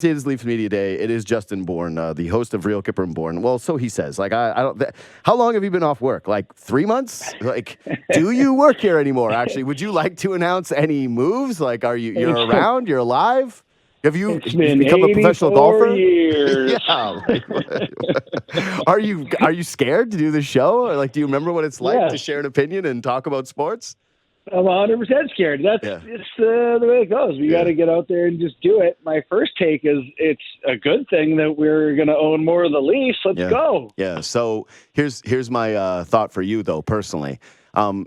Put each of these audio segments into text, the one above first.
It is Leafs Media Day. It is Justin Bourne, the host of Real Kyper and Bourne. Well, so he says. Like, I don't. How long have you been off work? Like 3 months? Like, do you work here anymore? Actually, would you like to announce any moves? Like, you're around? You're alive? Have you become a professional golfer? Years. Yeah. Like, are you scared to do the show? Or, like, do you remember what it's like to share an opinion and talk about sports? I'm 100% scared. It's the way it goes. We got to get out there and just do it. My first take is it's a good thing that we're going to own more of the Leafs. Let's go. Yeah. So here's my thought for you, though, personally.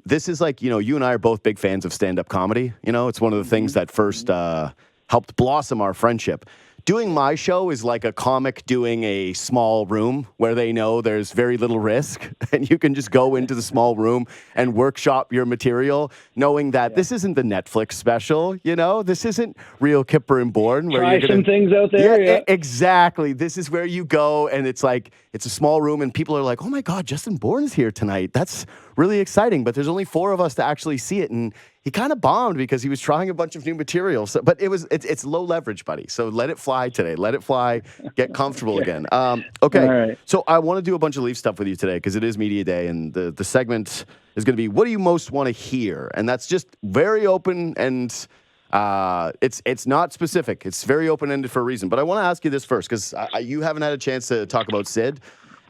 This is like, you and I are both big fans of stand-up comedy. It's one of the things that first helped blossom our friendship. Doing my show is like a comic doing a small room where they know there's very little risk and you can just go into the small room and workshop your material knowing that this isn't the Netflix special, this isn't Real Kyper and Bourne. Where Try you're gonna, some things out there. Yeah, exactly. This is where you go and it's like, it's a small room and people are like, oh my God, Justin Bourne is here tonight. That's really exciting. But there's only 4 of us to actually see it. And he kind of bombed because he was trying a bunch of new material. So, but it's low leverage, buddy. So let it fly today. Let it fly. Get comfortable again. Okay. Right. So I want to do a bunch of Leaf stuff with you today because it is Media Day, and the segment is going to be, what do you most want to hear? And that's just very open, and it's not specific. It's very open-ended for a reason. But I want to ask you this first because you haven't had a chance to talk about Sid,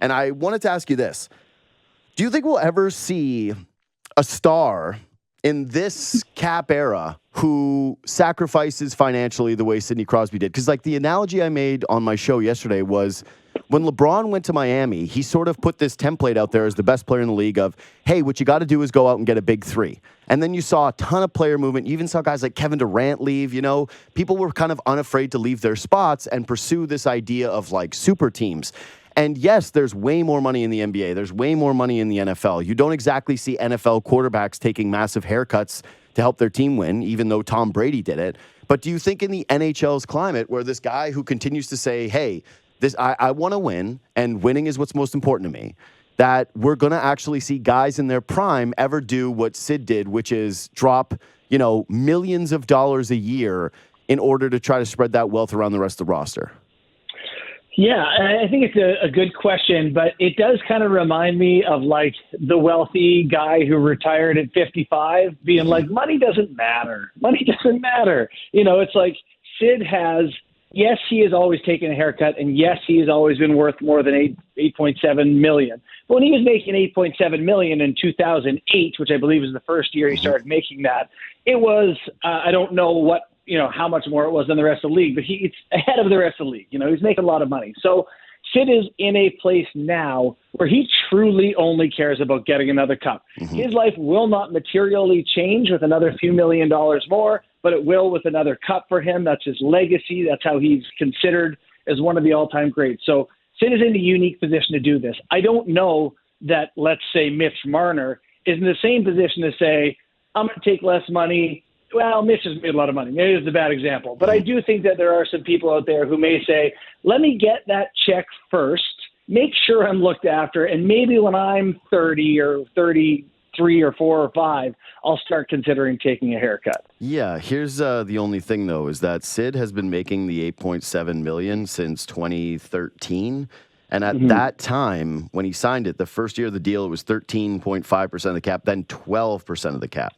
and I wanted to ask you this. Do you think we'll ever see a star in this cap era who sacrifices financially the way Sidney Crosby did? Because like the analogy I made on my show yesterday was when LeBron went to Miami, he sort of put this template out there as the best player in the league of, hey, what you got to do is go out and get a big 3. And then you saw a ton of player movement. You even saw guys like Kevin Durant leave, People were kind of unafraid to leave their spots and pursue this idea of like super teams. And yes, there's way more money in the NBA. There's way more money in the NFL. You don't exactly see NFL quarterbacks taking massive haircuts to help their team win, even though Tom Brady did it. But do you think in the NHL's climate where this guy who continues to say, hey, I want to win, and winning is what's most important to me, that we're going to actually see guys in their prime ever do what Sid did, which is drop, millions of dollars a year in order to try to spread that wealth around the rest of the roster? Yeah, I think it's a good question, but it does kind of remind me of like the wealthy guy who retired at 55 being like, money doesn't matter. Money doesn't matter. It's like Sid has, yes, he has always taken a haircut, and yes, he has always been worth more than $8.7 million. But when he was making $8.7 million in 2008, which I believe was the first year he started making that, it was, I don't know how much more it was than the rest of the league, but it's ahead of the rest of the league. He's making a lot of money. So Sid is in a place now where he truly only cares about getting another cup. Mm-hmm. His life will not materially change with another few $1 million more, but it will with another cup for him. That's his legacy. That's how he's considered as one of the all-time greats. So Sid is in a unique position to do this. I don't know that, let's say, Mitch Marner is in the same position to say, I'm going to take less money. Well, Mitch has made a lot of money. Maybe it's a bad example. But I do think that there are some people out there who may say, let me get that check first, make sure I'm looked after, and maybe when I'm 30 or 33 or 4 or 5, I'll start considering taking a haircut. Yeah, here's the only thing, though, is that Sid has been making the $8.7 million since 2013. And at that time, when he signed it, the first year of the deal, it was 13.5% of the cap, then 12% of the cap.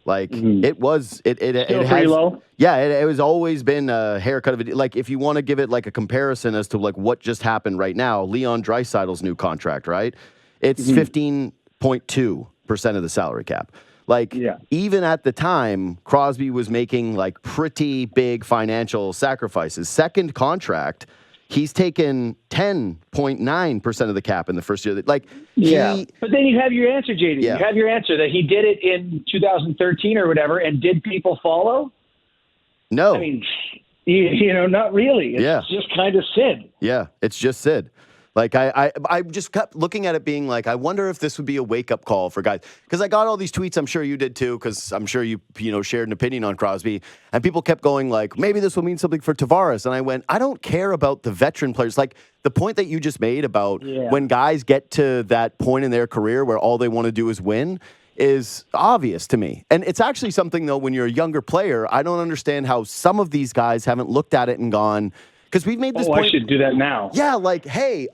Like it was, it has, pretty low. Yeah, it was always been a haircut of it. Like if you want to give it like a comparison as to like what just happened right now, Leon Draisaitl's new contract, right? It's 15.2% of the salary cap. Like even at the time, Crosby was making like pretty big financial sacrifices. Second contract, he's taken 10.9% of the cap in the first year. Like, but then you have your answer, JD. Yeah. You have your answer that he did it in 2013 or whatever, and did people follow? No. I mean, not really. It's just kind of Sid. Yeah, it's just Sid. Like, I just kept looking at it being like, I wonder if this would be a wake-up call for guys. Because I got all these tweets, I'm sure you did too, because I'm sure you shared an opinion on Crosby. And people kept going like, maybe this will mean something for Tavares. And I went, I don't care about the veteran players. Like, the point that you just made about when guys get to that point in their career where all they want to do is win is obvious to me. And it's actually something, though, when you're a younger player, I don't understand how some of these guys haven't looked at it and gone, Because we've made this I point. should do that now. Yeah, like, hey,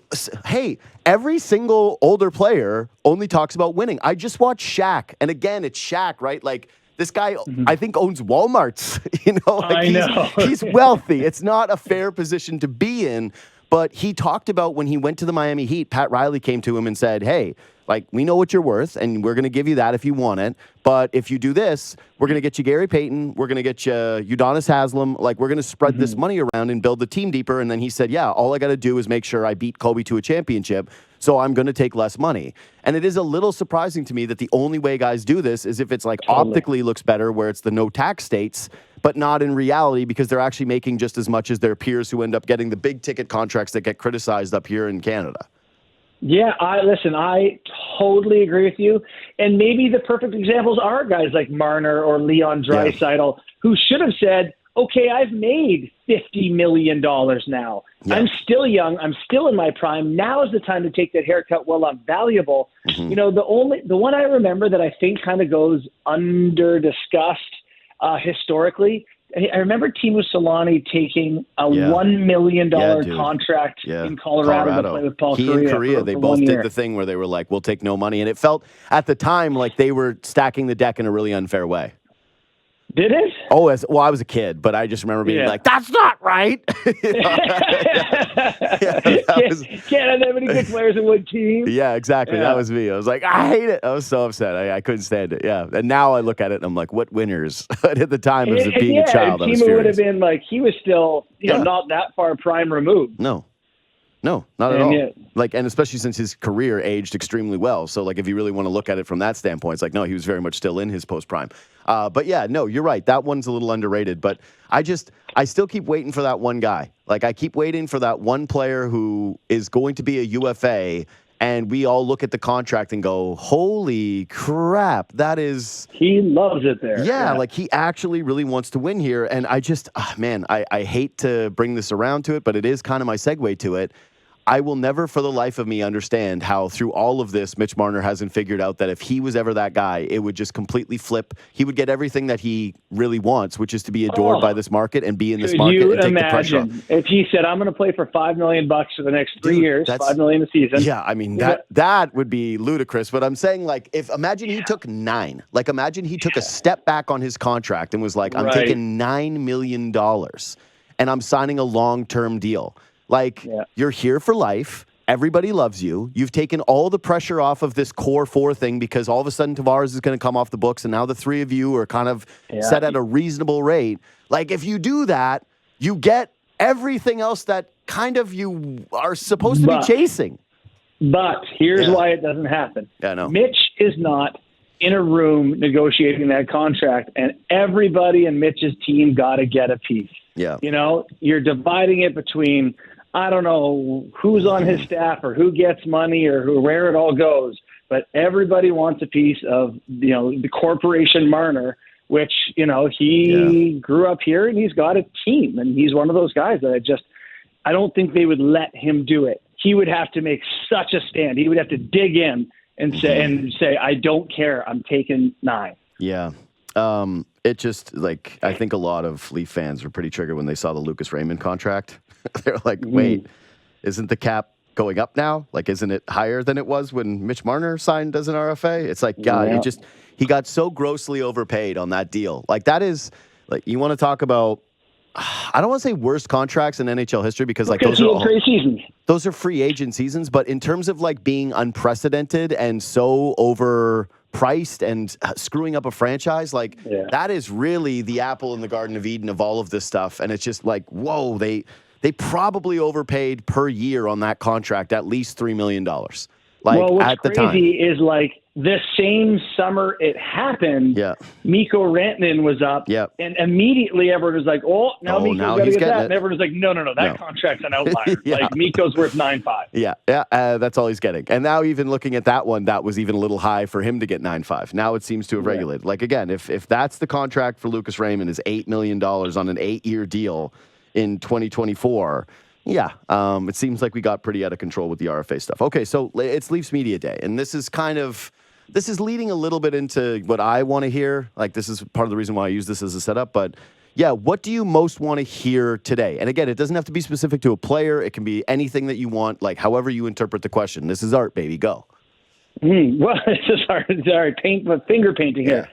every single older player only talks about winning. I just watched Shaq, and again, it's Shaq, right? Like, this guy, I think, owns Walmarts. I know. He's wealthy. It's not a fair position to be in. But he talked about when he went to the Miami Heat, Pat Riley came to him and said, hey, like, we know what you're worth, and we're going to give you that if you want it. But if you do this, we're going to get you Gary Payton. We're going to get you Udonis Haslem. Like, we're going to spread this money around and build the team deeper. And then he said, yeah, all I got to do is make sure I beat Kobe to a championship. So I'm going to take less money. And it is a little surprising to me that the only way guys do this is if it's like optically looks better, where it's the no tax states, but not in reality, because they're actually making just as much as their peers who end up getting the big ticket contracts that get criticized up here in Canada. Yeah, I totally agree with you. And maybe the perfect examples are guys like Marner or Leon Draisaitl, who should have said, okay, I've made $50 million now. Yeah. I'm still young. I'm still in my prime. Now is the time to take that haircut while I'm valuable. Mm-hmm. The one I remember that I think kind of goes under discussed historically, I remember Teemu Selanne taking a $1 million contract in Colorado to play with Paul Kariya. In Korea, they both did the thing where they were like, we'll take no money. And it felt at the time like they were stacking the deck in a really unfair way. Did it? Oh, I was a kid, but I just remember being like, that's not right. Can't have that many good players in one team. Yeah, exactly. Yeah. That was me. I was like, I hate it. I was so upset. I couldn't stand it. Yeah. And now I look at it and I'm like, what winners? But at the time, as being a child, I was furious. Would have been like, he was still not that far prime removed. No, not at all. And especially since his career aged extremely well. So, like, if you really want to look at it from that standpoint, it's like, no, he was very much still in his post-prime. But, yeah, no, you're right. That one's a little underrated. But I still keep waiting for that one guy. Like, I keep waiting for that one player who is going to be a UFA, and we all look at the contract and go, holy crap, that is... He loves it there. Yeah, like, he actually really wants to win here. And I just, I hate to bring this around to it, but it is kind of my segue to it. I will never for the life of me understand how through all of this, Mitch Marner hasn't figured out that if he was ever that guy, it would just completely flip. He would get everything that he really wants, which is to be adored by this market and be in this market and take the pressure off. If he said, I'm going to play for $5 million for the next 3 years, $5 million a season. Yeah, I mean, that would be ludicrous. But I'm saying, like, imagine he took 9. Like, imagine he took a step back on his contract and was like, I'm taking $9 million and I'm signing a long-term deal. Like, you're here for life. Everybody loves you. You've taken all the pressure off of this core 4 thing because all of a sudden Tavares is going to come off the books, and now the 3 of you are kind of set at a reasonable rate. Like, if you do that, you get everything else that kind of you are supposed to be chasing. But here's why it doesn't happen. Yeah, I know. Mitch is not in a room negotiating that contract, and everybody in Mitch's team got to get a piece. Yeah. You're dividing it between, I don't know who's on his staff or who gets money or where it all goes, but everybody wants a piece of, the corporation Marner, which, he grew up here and he's got a team, and he's one of those guys that I don't think they would let him do it. He would have to make such a stand. He would have to dig in and say, I don't care. I'm taking 9. Yeah. It just, like, I think a lot of Leaf fans were pretty triggered when they saw the Lucas Raymond contract. They're like, wait, isn't the cap going up now? Like, isn't it higher than it was when Mitch Marner signed as an RFA? It's like, God, he got so grossly overpaid on that deal. Like, that is, like, you want to talk about, I don't want to say worst contracts in NHL history because those are free agent seasons, but in terms of, like, being unprecedented and so overpriced and screwing up a franchise, like, that is really the apple in the Garden of Eden of all of this stuff. And it's just like, whoa, they probably overpaid per year on that contract at least $3 million. Like, what's at the time is, like, the same summer it happened, Mikko Rantanen was up, and immediately everyone was like, now Mikko's got to get that. And everyone was like, no, that contract's an outlier. Like, Mikko's worth 9.5. Yeah, that's all he's getting. And now even looking at that one, that was even a little high for him to get 9.5. Now it seems to have regulated. Like, again, if that's the contract for Lucas Raymond is $8 million on an 8-year deal in 2024, it seems like we got pretty out of control with the RFA stuff. Okay, so it's Leafs Media Day, and this is leading a little bit into what I want to hear. Like, this is part of the reason why I use this as a setup, but Yeah, what do you most want to hear today? And again, it doesn't have to be specific to a player. It can be anything that you want, like however you interpret the question. This is art, baby. Go. Well, it's art. Finger painting here.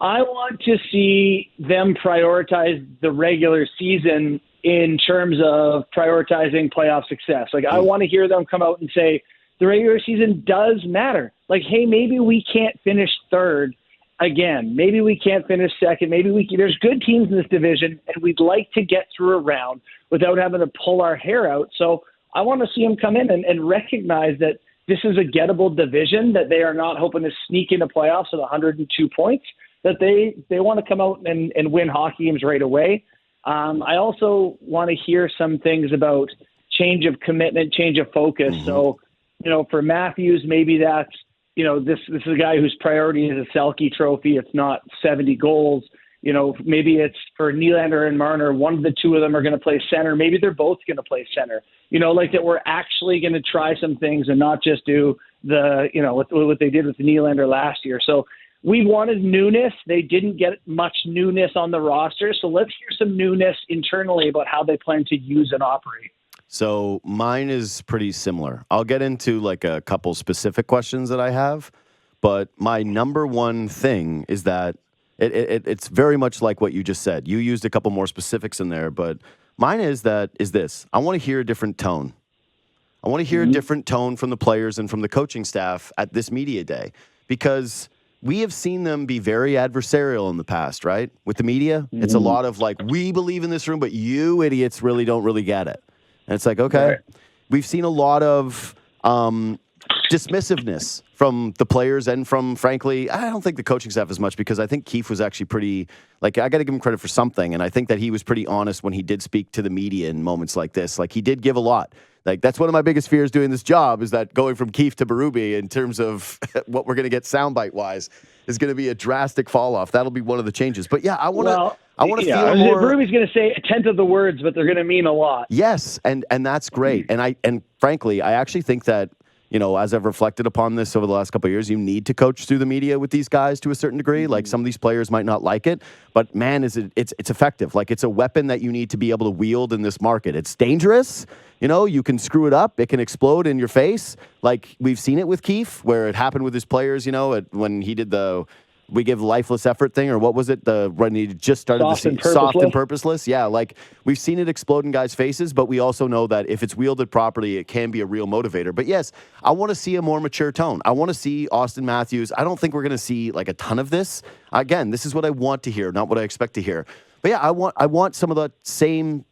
I want to see them prioritize the regular season in terms of prioritizing playoff success. Like, I want to hear them come out and say the regular season does matter. Like, hey, maybe we can't finish third again. Maybe we can't finish second. There's good teams in this division, and we'd like to get through a round without having to pull our hair out. So I want to see them come in and recognize that this is a gettable division, that they are not hoping to sneak into playoffs with 102 points, that they want to come out and win hockey games right away. I also want to hear some things about change of commitment, change of focus. Mm-hmm. So, for Matthews, maybe that's, this is a guy whose priority is a Selke trophy. It's not 70 goals. Maybe it's for Nylander and Marner. One of the two of them are going to play center. Maybe they're both going to play center. Like that we're actually going to try some things and not just do what they did with the Nylander last year. So we wanted newness. They didn't get much newness on the roster. So let's hear some newness internally about how they plan to use and operate. So mine is pretty similar. I'll get into like a couple specific questions that I have, but my number one thing is that it's very much like what you just said. You used a couple more specifics in there, but mine is this. I want to hear a different tone. I want to hear a different tone from the players and from the coaching staff at this media day, because we have seen them be very adversarial in the past, right? With the media, it's a lot of like, we believe in this room, but you idiots really don't really get it. And it's like, okay, We've seen a lot of dismissiveness from the players and from, frankly, I don't think the coaching staff as much, because I think Keefe was actually pretty, I got to give him credit for something. And I think that he was pretty honest when he did speak to the media in moments like this. Like, he did give a lot. Like, that's one of my biggest fears doing this job, is that going from Keefe to Berube in terms of what we're going to get soundbite-wise is going to be a drastic fall-off. That'll be one of the changes. But, yeah, I want to feel more. Berube's going to say a tenth of the words, but they're going to mean a lot. Yes, and that's great. And frankly, I actually think that, as I've reflected upon this over the last couple of years, you need to coach through the media with these guys to a certain degree. Like, some of these players might not like it, but man, it's effective. Like, it's a weapon that you need to be able to wield in this market. It's dangerous. You can screw it up. It can explode in your face. Like, we've seen it with Keefe, where it happened with his players, when he did the we give lifeless effort thing, or what was it? When he just started soft and purposeless. Yeah, like, we've seen it explode in guys' faces, but we also know that if it's wielded properly, it can be a real motivator. But yes, I want to see a more mature tone. I want to see Austin Matthews. I don't think we're going to see like a ton of this. Again, this is what I want to hear, not what I expect to hear. But yeah, I want some of the same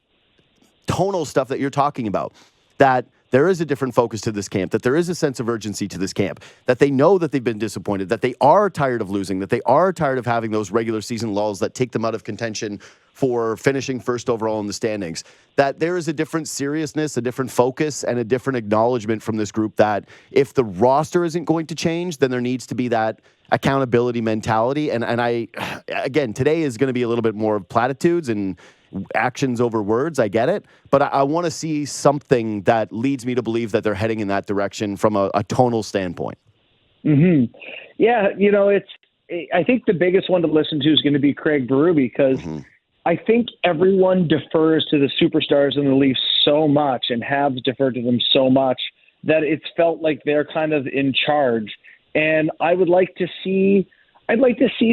tonal stuff that you're talking about, that there is a different focus to this camp, that there is a sense of urgency to this camp, that they know that they've been disappointed, that they are tired of losing, that they are tired of having those regular season lulls that take them out of contention for finishing first overall in the standings, that there is a different seriousness, a different focus, and a different acknowledgement from this group that if the roster isn't going to change, then there needs to be that accountability mentality. And again, today is going to be a little bit more of platitudes and actions over words. I get it. But I want to see something that leads me to believe that they're heading in that direction from a tonal standpoint. Mm-hmm. Yeah, I think the biggest one to listen to is going to be Craig Berube, because I think everyone defers to the superstars in the Leafs so much and have deferred to them so much that it's felt like they're kind of in charge. And I'd like to see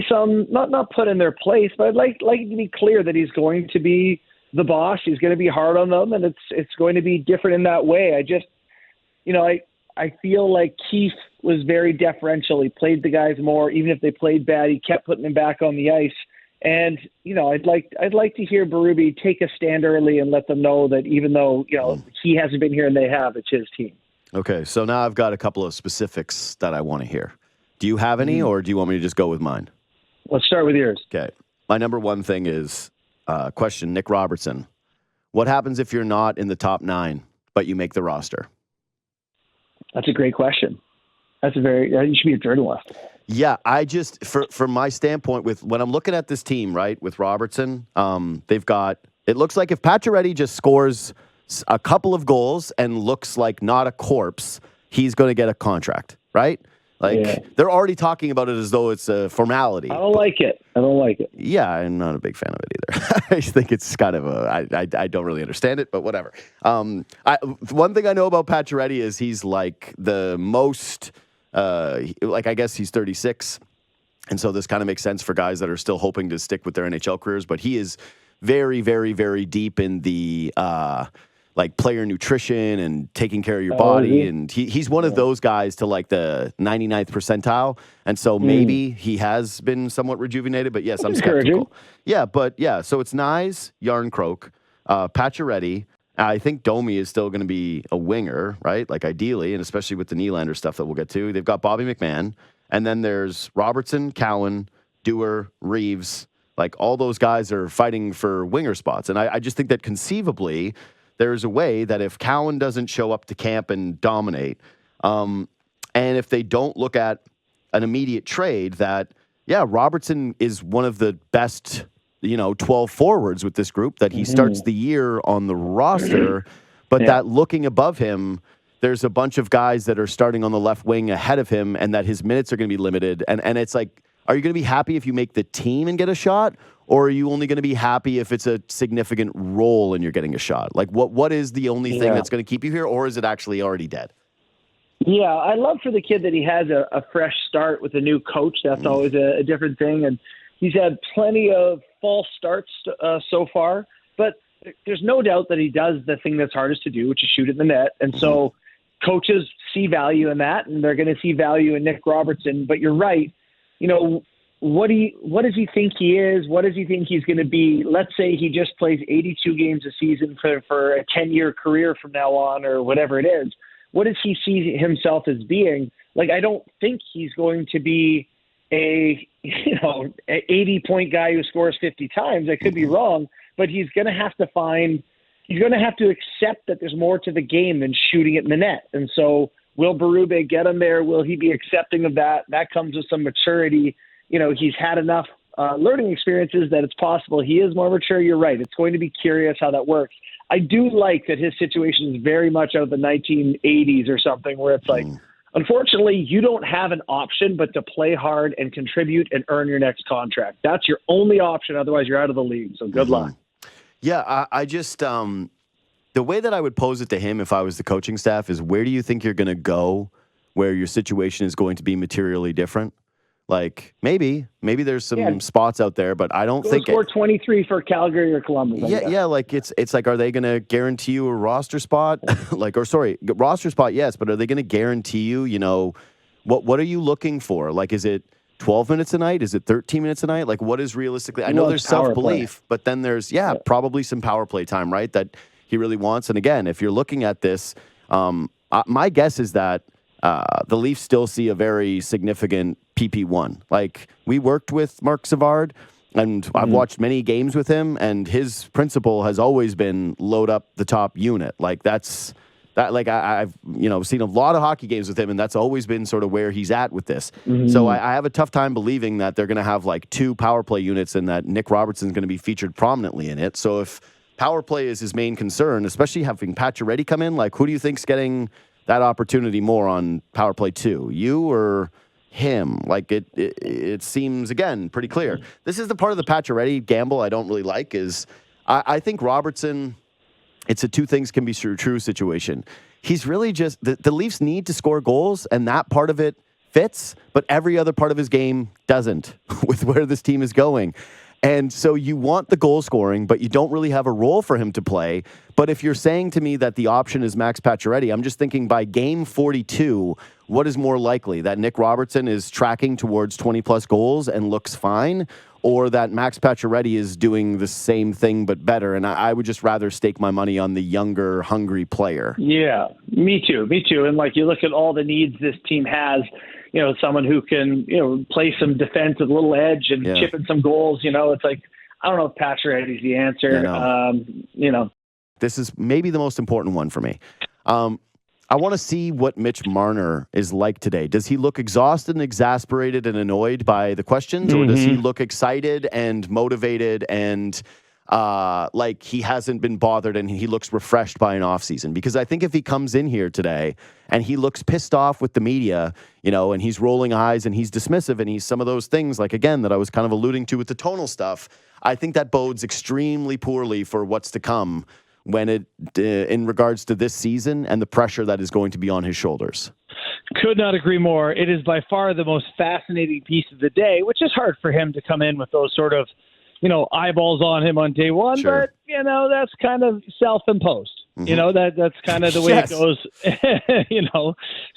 some, not put in their place, but I'd like to be clear that he's going to be the boss. He's going to be hard on them, and it's going to be different in that way. I feel like Keefe was very deferential. He played the guys more, even if they played bad. He kept putting them back on the ice. And I'd like to hear Berube take a stand early and let them know that even though he hasn't been here and they have, it's his team. Okay, so now I've got a couple of specifics that I want to hear. Do you have any, or do you want me to just go with mine? Let's start with yours. Okay. My number one thing is question Nick Robertson. What happens if you're not in the top 9, but you make the roster? That's a great question. You should be a journalist. Yeah, I just, from my standpoint, when I'm looking at this team, right, with Robertson, it looks like if Pacioretty just scores a couple of goals and looks like not a corpse, he's going to get a contract, right? Like, they're already talking about it as though it's a formality. I don't like it. Yeah, I'm not a big fan of it either. I just think it's kind of I don't really understand it, but whatever. One thing I know about Pacioretty is he's like the most, I guess he's 36. And so this kind of makes sense for guys that are still hoping to stick with their NHL careers. But he is very, very, very deep in the player nutrition and taking care of your body. And he's one of those guys to like the 99th percentile. And so maybe he has been somewhat rejuvenated. But yes, I'm skeptical. Yeah, so it's Nyes, Yarncroke, Pacioretty. I think Domi is still going to be a winger, right? Like ideally, and especially with the Nylander stuff that we'll get to. They've got Bobby McMahon. And then there's Robertson, Cowan, Dewar, Reeves. Like all those guys are fighting for winger spots. And I just think that conceivably there's a way that if Cowan doesn't show up to camp and dominate, and if they don't look at an immediate trade, that, Robertson is one of the best, 12 forwards with this group, that he starts the year on the roster, but that looking above him, there's a bunch of guys that are starting on the left wing ahead of him and that his minutes are going to be limited. And it's like, are you going to be happy if you make the team and get a shot? Or are you only going to be happy if it's a significant role and you're getting a shot? Like, what is the only thing that's going to keep you here? Or is it actually already dead? Yeah, I love for the kid that he has a fresh start with a new coach. That's always a different thing. And he's had plenty of false starts so far. But there's no doubt that he does the thing that's hardest to do, which is shoot at the net. And so coaches see value in that, and they're going to see value in Nick Robertson. But you're right. What does he think he is? What does he think he's going to be? Let's say he just plays 82 games a season for a 10-year career from now on, or whatever it is. What does he see himself as being? Like, I don't think he's going to be a 80-point guy who scores 50 times. I could be wrong, but he's going to have to accept that there's more to the game than shooting it in the net. And so will Berube get him there? Will he be accepting of that? That comes with some maturity. He's had enough learning experiences that it's possible he is more mature. You're right. It's going to be curious how that works. I do like that his situation is very much out of the 1980s or something, where it's like, unfortunately, you don't have an option but to play hard and contribute and earn your next contract. That's your only option. Otherwise, you're out of the league. So good luck. Yeah, I just the way that I would pose it to him if I was the coaching staff is, where do you think you're going to go where your situation is going to be materially different? Like, maybe there's some spots out there, but I don't think score 23 for Calgary or Columbus. Yeah, like it's like, are they going to guarantee you a roster spot? Roster spot, yes, but are they going to guarantee you, what are you looking for? Like, is it 12 minutes a night? Is it 13 minutes a night? Like, what is realistically? I know there's self-belief, but then there's probably some power play time, right? That he really wants. And again, if you're looking at this, my guess is that the Leafs still see a very significant PP1. Like, we worked with Mark Savard, and I've watched many games with him, and his principle has always been load up the top unit. Like, that's that. Like, I've seen a lot of hockey games with him, and that's always been sort of where he's at with this. So I have a tough time believing that they're going to have like 2 power play units and that Nick Robertson's going to be featured prominently in it. So if power play is his main concern, especially having Pacioretty come in, like, who do you think's getting that opportunity more on power play 2? You or him? Like, it seems, again, pretty clear. This is the part of the Pacioretty gamble I don't really like, is I think Robertson, it's a 2 things can be true situation. He's really just, the Leafs need to score goals, and that part of it fits, but every other part of his game doesn't with where this team is going. And so you want the goal scoring, but you don't really have a role for him to play. But if you're saying to me that the option is Max Pacioretty, I'm just thinking by game 42, what is more likely? That Nick Robertson is tracking towards 20-plus goals and looks fine, or that Max Pacioretty is doing the same thing but better? And I would just rather stake my money on the younger, hungry player. Yeah, me too. And, like, you look at all the needs this team has, someone who can, play some defense with a little edge and chip in some goals. It's like, I don't know if Pacioretty's the answer. This is maybe the most important one for me. I want to see what Mitch Marner is like today. Does he look exhausted and exasperated and annoyed by the questions, or does he look excited and motivated and like he hasn't been bothered and he looks refreshed by an offseason. Because I think if he comes in here today and he looks pissed off with the media, and he's rolling eyes and he's dismissive and he's some of those things, like, again, that I was kind of alluding to with the tonal stuff, I think that bodes extremely poorly for what's to come when in regards to this season and the pressure that is going to be on his shoulders. Could not agree more. It is by far the most fascinating piece of the day, which is hard for him to come in with those sort of, eyeballs on him on day one. Sure. But, that's kind of self-imposed. Mm-hmm. That's kind of the way Yes. it goes,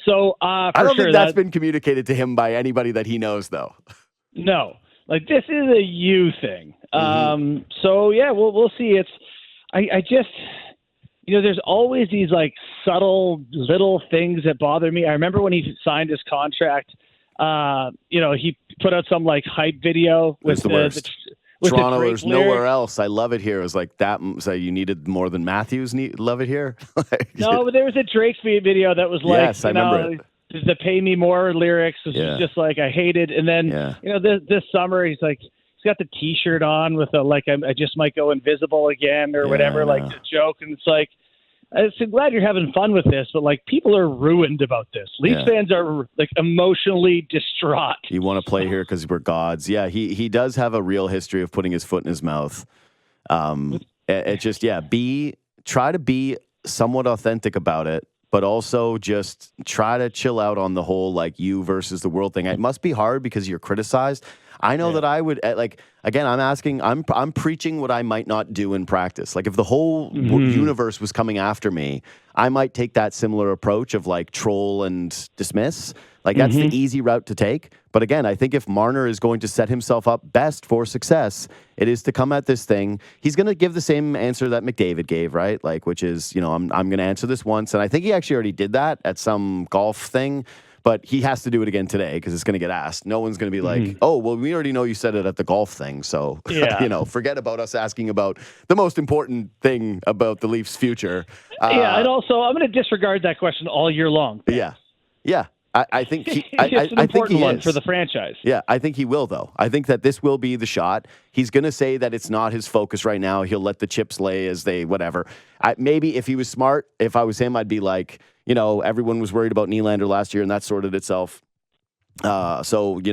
So I don't think that's been communicated to him by anybody that he knows, though. No. Like, this is a you thing. Mm-hmm. So, yeah, we'll see. I just, there's always these, like, subtle little things that bother me. I remember when he signed his contract, he put out some, like, hype video with the worst. With Toronto, the there's nowhere else. I love it here. It was like that. So you needed more than Matthews. Love it here. No, but there was a Drake video that was like, yes, I remember it. The "Pay Me More" lyrics was just like I hated. And then this summer he's like he's got the T-shirt on with I just might go invisible again or whatever, like a joke. And it's like, I'm so glad you're having fun with this, but like people are ruined about this. Leafs fans are like emotionally distraught. You want to play here because we're gods. Yeah, he does have a real history of putting his foot in his mouth. It just try to be somewhat authentic about it, but also just try to chill out on the whole like you versus the world thing. It must be hard because you're criticized. I know that I would again. I'm preaching what I might not do in practice. Like if the whole universe was coming after me, I might take that similar approach of like troll and dismiss. Like that's the easy route to take. But again, I think if Marner is going to set himself up best for success, it is to come at this thing. He's going to give the same answer that McDavid gave, right? Like, which is, I'm going to answer this once, and I think he actually already did that at some golf thing. But he has to do it again today because it's going to get asked. No one's going to be like, oh, well, we already know you said it at the golf thing. So, forget about us asking about the most important thing about the Leafs' future. And also, I'm going to disregard that question all year long. Yeah. I think he, it's an important one is. For the franchise. Yeah, I think he will, though. I think that this will be the shot. He's going to say that it's not his focus right now. He'll let the chips lay as they whatever. Maybe if he was smart, if I was him, I'd be like, everyone was worried about Nylander last year, and that sorted itself. I'm hoping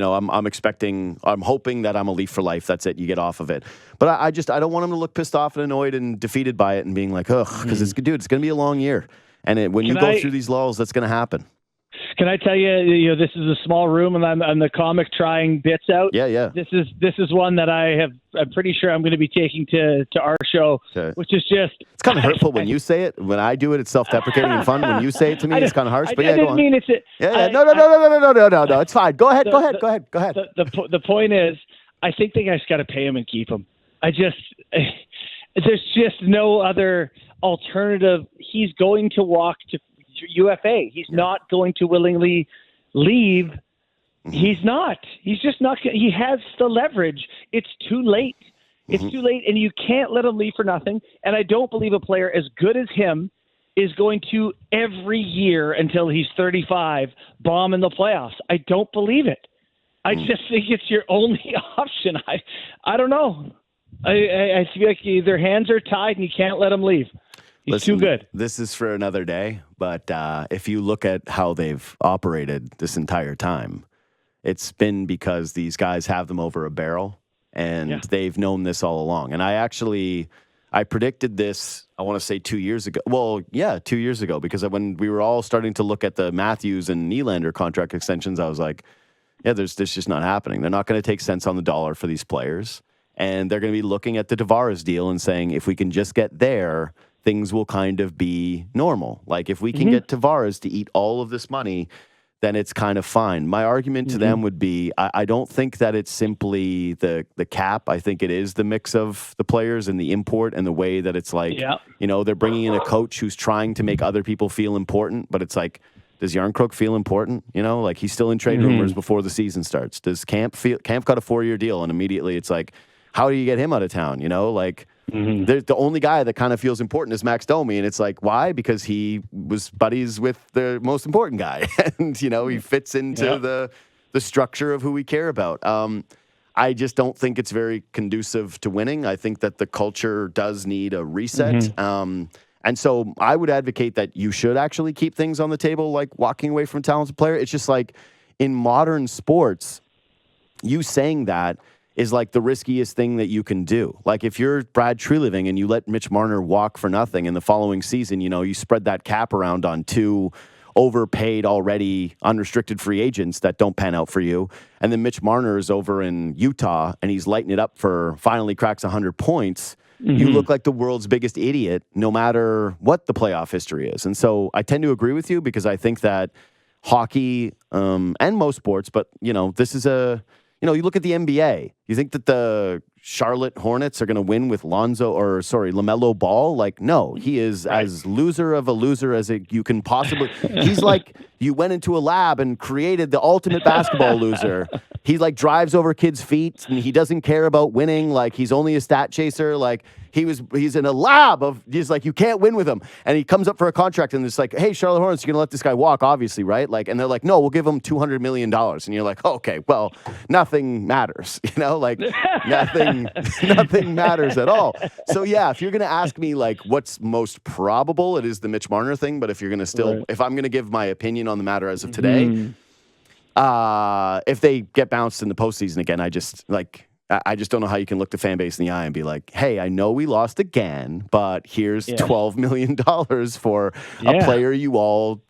that I'm a Leaf for life. That's it. You get off of it. But I don't want him to look pissed off and annoyed and defeated by it and being like, ugh, because it's going to be a long year. And when you go through these lulls, that's going to happen. Can I tell you, this is a small room, and I'm the comic trying bits out. Yeah. This is one that I'm pretty sure I'm going to be taking to our show, which is just. It's kind of hurtful when you say it. When I do it, it's self-deprecating and fun. When you say it to me, it's kind of harsh. But I didn't mean it's. No. It's fine. Go ahead. The point is, I think they guys got to pay him and keep him. There's just no other alternative. He's going to walk to UFA. He's not going to willingly leave. He's not. He's just not. He has the leverage. It's too late. It's too late, and you can't let him leave for nothing. And I don't believe a player as good as him is going to every year until he's 35 bomb in the playoffs. I don't believe it. I just think it's your only option. I don't know. I feel like their hands are tied, and you can't let him leave. He's too good. This is for another day, but if you look at how they've operated this entire time, it's been because these guys have them over a barrel, and they've known this all along. And I predicted this, I want to say 2 years ago. Well, 2 years ago, because when we were all starting to look at the Matthews and Nylander contract extensions, I was like, this just not happening. They're not going to take cents on the dollar for these players, and they're going to be looking at the Tavares deal and saying, if we can just get there, things will kind of be normal. Like if we can get Tavares to eat all of this money, then it's kind of fine. My argument to them would be, I don't think that it's simply the cap. I think it is the mix of the players and the import and the way that it's like, they're bringing in a coach who's trying to make other people feel important, but it's like, does Yarncrook feel important? Like he's still in trade rumors before the season starts. Does Camp got a 4-year deal, and immediately it's like, how do you get him out of town? The only guy that kind of feels important is Max Domi, and it's like, why? Because he was buddies with the most important guy, and he fits into the structure of who we care about. I just don't think it's very conducive to winning. I think that the culture does need a reset. And so I would advocate that you should actually keep things on the table, like walking away from a talented player. It's just like in modern sports, you saying that is like the riskiest thing that you can do. Like if you're Brad Treliving and you let Mitch Marner walk for nothing in the following season, you spread that cap around on 2 overpaid already unrestricted free agents that don't pan out for you. And then Mitch Marner is over in Utah and he's lighting it up for finally cracks 100 points. You look like the world's biggest idiot no matter what the playoff history is. And so I tend to agree with you because I think that hockey and most sports, but, this is you look at the NBA. You think that the Charlotte Hornets are going to win with LaMelo Ball? Like, no, he is as loser of a loser as you can possibly. He's like, you went into a lab and created the ultimate basketball loser. He like drives over kids' feet and he doesn't care about winning. Like he's only a stat chaser. Like he's in a lab he's like, you can't win with him. And he comes up for a contract and it's like, hey, Charlotte Hornets, you're going to let this guy walk, obviously, right? Like, and they're like, no, we'll give him $200 million. And you're like, okay, well, nothing matters, like nothing matters at all. So yeah, if you're going to ask me like what's most probable, it is the Mitch Marner thing. But if you're going to if I'm going to give my opinion on the matter as of today, if they get bounced in the postseason again, I just don't know how you can look the fan base in the eye and be like, hey, I know we lost again, but here's $12 million for a player you all,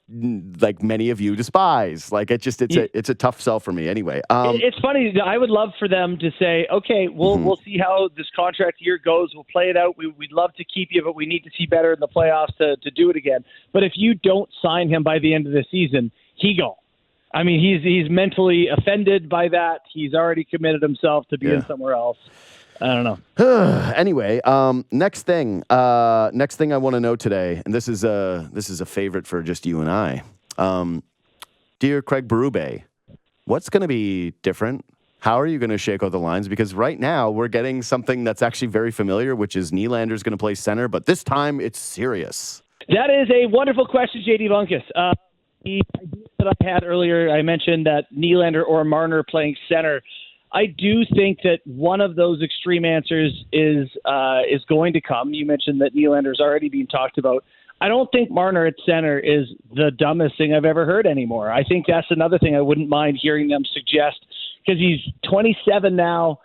like many of you, despise. Like it's a tough sell for me anyway. It's funny. I would love for them to say, okay, we'll see how this contract year goes. We'll play it out. We'd love to keep you, but we need to see better in the playoffs to do it again. But if you don't sign him by the end of the season, he gone. I mean, he's mentally offended by that. He's already committed himself to being somewhere else. I don't know. Anyway, next thing I want to know today, and this is a favorite for just you and I. Dear Craig Berube, what's going to be different? How are you going to shake out the lines? Because right now we're getting something that's actually very familiar, which is Nylander's going to play center, but this time it's serious. That is a wonderful question, JD Bunkis. The idea that I had earlier, I mentioned that Nylander or Marner playing center. I do think that one of those extreme answers is going to come. You mentioned that Nylander's already being talked about. I don't think Marner at center is the dumbest thing I've ever heard anymore. I think that's another thing I wouldn't mind hearing them suggest, because he's 27 now,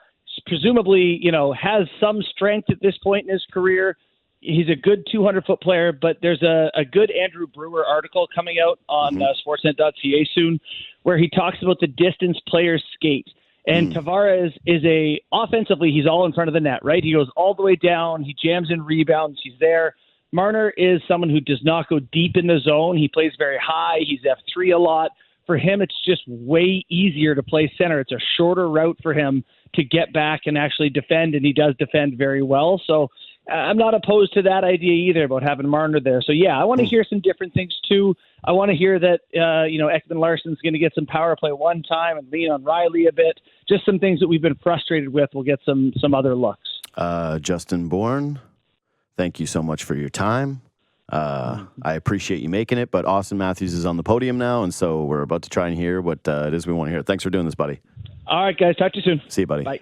presumably, has some strength at this point in his career. He's a good 200-foot player, but there's a good Andrew Brewer article coming out on Sportsnet.ca soon where he talks about the distance players skate. And Tavares is offensively, he's all in front of the net, right? He goes all the way down. He jams in rebounds. He's there. Marner is someone who does not go deep in the zone. He plays very high. He's F3 a lot. For him, it's just way easier to play center. It's a shorter route for him to get back and actually defend, and he does defend very well. So I'm not opposed to that idea either about having Marner there. So, yeah, I want to hear some different things, too. I want to hear that, Ekman Larsson's going to get some power play one time and lean on Riley a bit. Just some things that we've been frustrated with. We'll get some other looks. Justin Bourne, thank you so much for your time. I appreciate you making it, but Austin Matthews is on the podium now, and so we're about to try and hear what it is we want to hear. Thanks for doing this, buddy. All right, guys. Talk to you soon. See you, buddy. Bye.